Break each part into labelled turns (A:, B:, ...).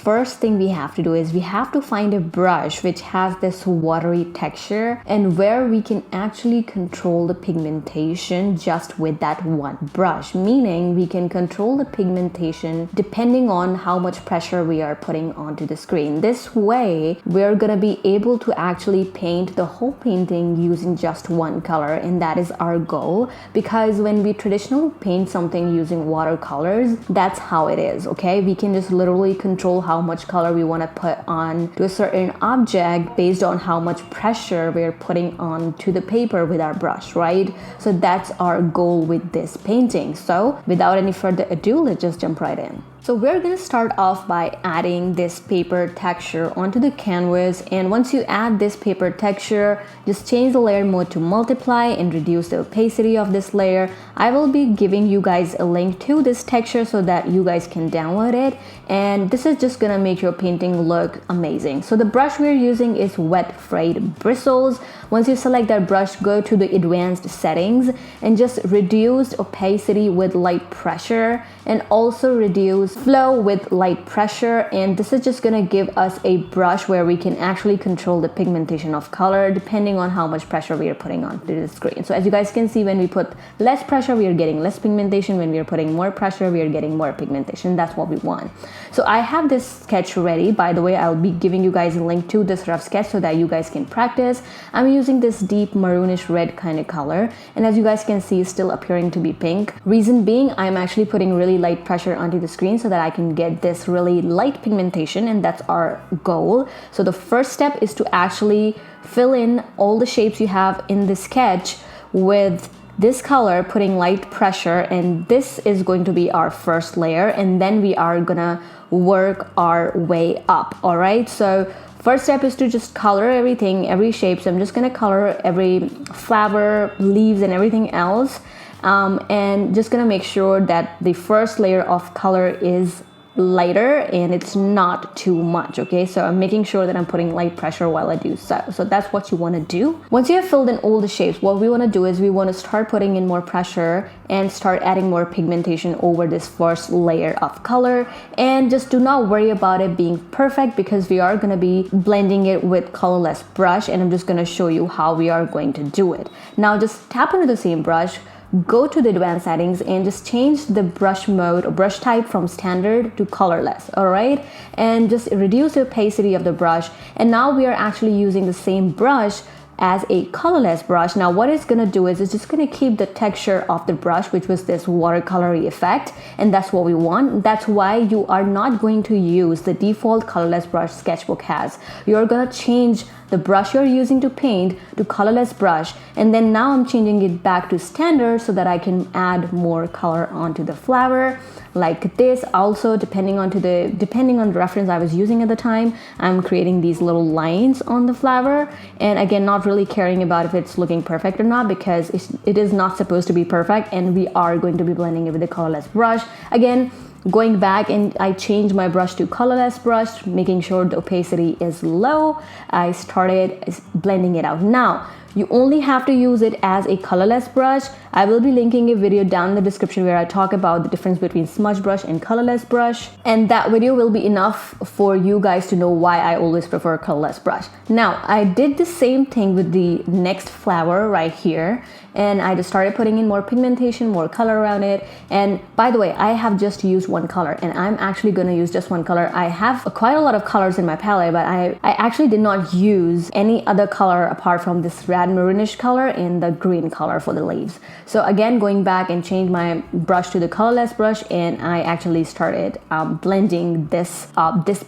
A: first thing we have to do is we have to find a brush which has this watery texture and where we can actually control the pigmentation just with that one brush, meaning we can control the pigmentation depending on how much pressure we are putting onto the screen. This way we're gonna be able to actually paint the whole painting using just one color, and that is our goal, because when we traditionally paint something using watercolors, that's how it is. Okay, we can just literally control how much color we want to put on to a certain object based on how much pressure we're putting on to the paper with our brush, right? So that's our goal with this painting. So without any further ado, let's just jump right in. So we're going to start off by adding this paper texture onto the canvas, and once you add this paper texture, just change the layer mode to multiply and reduce the opacity of this layer. I will be giving you guys a link to this texture so that you guys can download it, and this is just gonna make your painting look amazing. So the brush we're using is Wet Frayed Bristles. Once you select that brush, go to the advanced settings and just reduce opacity with light pressure, and also reduce flow with light pressure. And this is just gonna give us a brush where we can actually control the pigmentation of color depending on how much pressure we are putting onto the screen. So as you guys can see, when we put less pressure, we are getting less pigmentation. When we are putting more pressure, we are getting more pigmentation. That's what we want. So I have this sketch ready. By the way, I'll be giving you guys a link to this rough sketch so that you guys can practice. I'm using this deep maroonish red kind of color, and as you guys can see, it's still appearing to be pink. Reason being, I'm actually putting really light pressure onto the screen so that I can get this really light pigmentation, and that's our goal. So the first step is to actually fill in all the shapes you have in the sketch with this color, putting light pressure, and this is going to be our first layer, and then we are gonna work our way up. All right, so first step is to just color everything, every shape. So I'm just gonna color every flower, leaves, and everything else, and just gonna make sure that the first layer of color is lighter and it's not too much. Okay, so I'm making sure that I'm putting light pressure while I do so. So that's what you want to do. Once you have filled in all the shapes, what we want to do is we want to start putting in more pressure and start adding more pigmentation over this first layer of color. And just do not worry about it being perfect, because we are going to be blending it with colorless brush, and I'm just going to show you how we are going to do it. Now just tap into the same brush, go to the advanced settings, and just change the brush mode or brush type from standard to colorless. All right, and just reduce the opacity of the brush, and now we are actually using the same brush as a colorless brush. Now what it's gonna do is it's just gonna keep the texture of the brush, which was this watercolory effect, and that's what we want. That's why you are not going to use the default colorless brush Sketchbook has. You're gonna change the brush you're using to paint to colorless brush, and then now I'm changing it back to standard so that I can add more color onto the flower like this. Also, depending on the reference I was using at the time, I'm creating these little lines on the flower, and again, not really caring about if it's looking perfect or not, because it is not supposed to be perfect, and we are going to be blending it with the colorless brush. Again, going back, and I changed my brush to colorless brush, making sure the opacity is low. I started blending it out. Now you only have to use it as a colorless brush. I will be linking a video down in the description where I talk about the difference between smudge brush and colorless brush, and that video will be enough for you guys to know why I always prefer colorless brush. Now I did the same thing with the next flower right here, and I just started putting in more pigmentation, more color around it. And by the way, I have just used one color, and I'm actually going to use just one color. I have quite a lot of colors in my palette, but I actually did not use any other color apart from this red maroonish color and the green color for the leaves. So again, going back and change my brush to the colorless brush, and I actually started blending this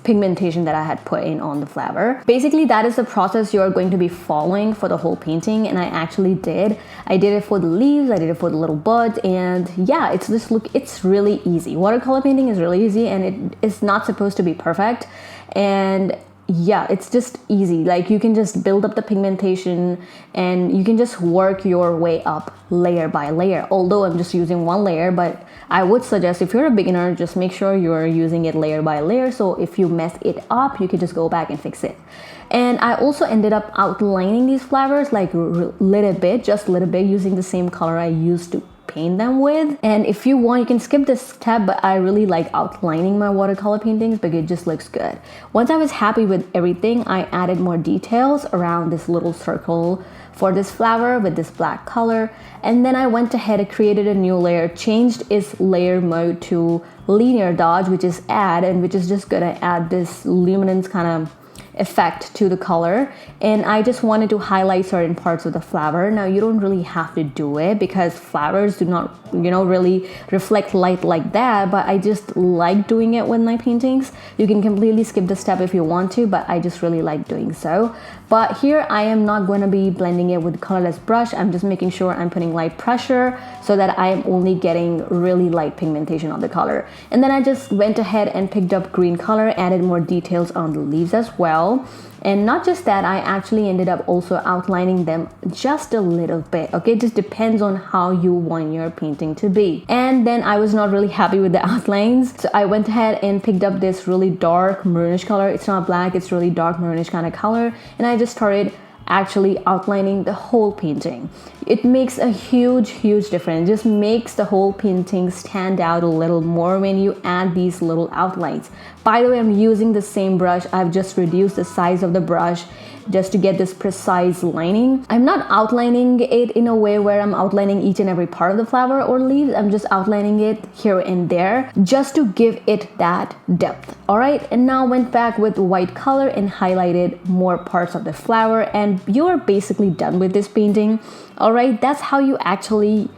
A: pigmentation that I had put in on the flower. Basically, that is the process you're going to be following for the whole painting, and I actually did. I did it for the leaves, I did it for the little buds, and yeah, it's really easy. Watercolor painting is really easy, and it is not supposed to be perfect. And yeah, it's just easy. Like, you can just build up the pigmentation and you can just work your way up layer by layer. Although I'm just using one layer, but I would suggest, if you're a beginner, just make sure you're using it layer by layer. So if you mess it up, you can just go back and fix it. And I also ended up outlining these flowers like just a little bit, using the same color I used to paint them with. And if you want, you can skip this step, but I really like outlining my watercolor paintings because it just looks good. Once I was happy with everything, I added more details around this little circle for this flower with this black color, and then I went ahead and created a new layer, changed its layer mode to linear dodge, which is add, and which is just gonna add this luminance kind of effect to the color. And I just wanted to highlight certain parts of the flower. Now you don't really have to do it because flowers do not, really reflect light like that, but I just like doing it with my paintings. You can completely skip the step if you want to, but I just really like doing so. But here I am not going to be blending it with colorless brush. I'm just making sure I'm putting light pressure so that I am only getting really light pigmentation on the color. And then I just went ahead and picked up green color, added more details on the leaves as well. And not just that, I actually ended up also outlining them just a little bit. Okay, it just depends on how you want your painting to be. And then I was not really happy with the outlines, so I went ahead and picked up this really dark maroonish color. It's not black, it's really dark maroonish kind of color, and I just started actually outlining the whole painting. It makes a huge difference. It just makes the whole painting stand out a little more when you add these little outlines. By the way, I'm using the same brush. I've just reduced the size of the brush just to get this precise lining. I'm not outlining it in a way where I'm outlining each and every part of the flower or leaves. I'm just outlining it here and there just to give it that depth. All right, and now went back with white color and highlighted more parts of the flower, and you're basically done with this painting. All right, that's how you actually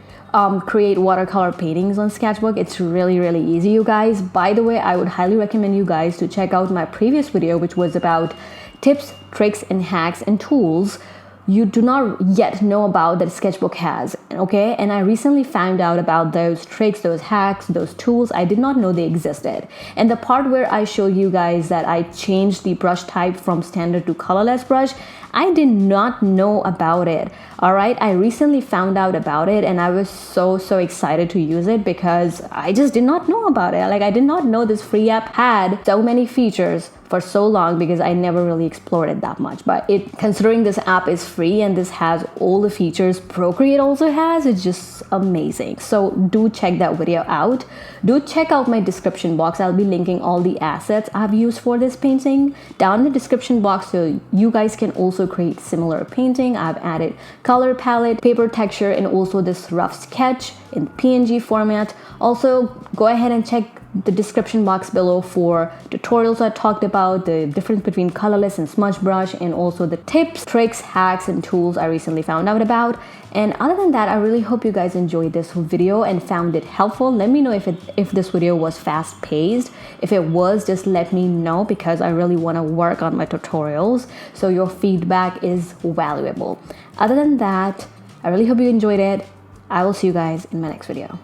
A: create watercolor paintings on Sketchbook. It's really easy, you guys. By the way, I would highly recommend you guys to check out my previous video, which was about tips, tricks, and hacks and tools you do not yet know about that Sketchbook has, okay? And I recently found out about those tricks, those hacks, those tools. I did not know they existed. And the part where I show you guys that I changed the brush type from standard to colorless brush, I did not know about it. All right, I recently found out about it, and I was so excited to use it because I just did not know about it. Like, I did not know this free app had so many features for so long because I never really explored it that much. But considering this app is free and this has all the features Procreate also has, it's just amazing. So do check that video out. Do check out my description box. I'll be linking all the assets I've used for this painting down in the description box, so you guys can also create similar painting. I've added color palette, paper texture, and also this rough sketch in PNG format. Also, go ahead and check the description box below for tutorials I talked about, the difference between colorless and smudge brush, and also the tips, tricks, hacks, and tools I recently found out about. And other than that, I really hope you guys enjoyed this video and found it helpful. Let me know if this video was fast paced. If it was, just let me know because I really want to work on my tutorials. So your feedback is valuable. Other than that, I really hope you enjoyed it. I will see you guys in my next video.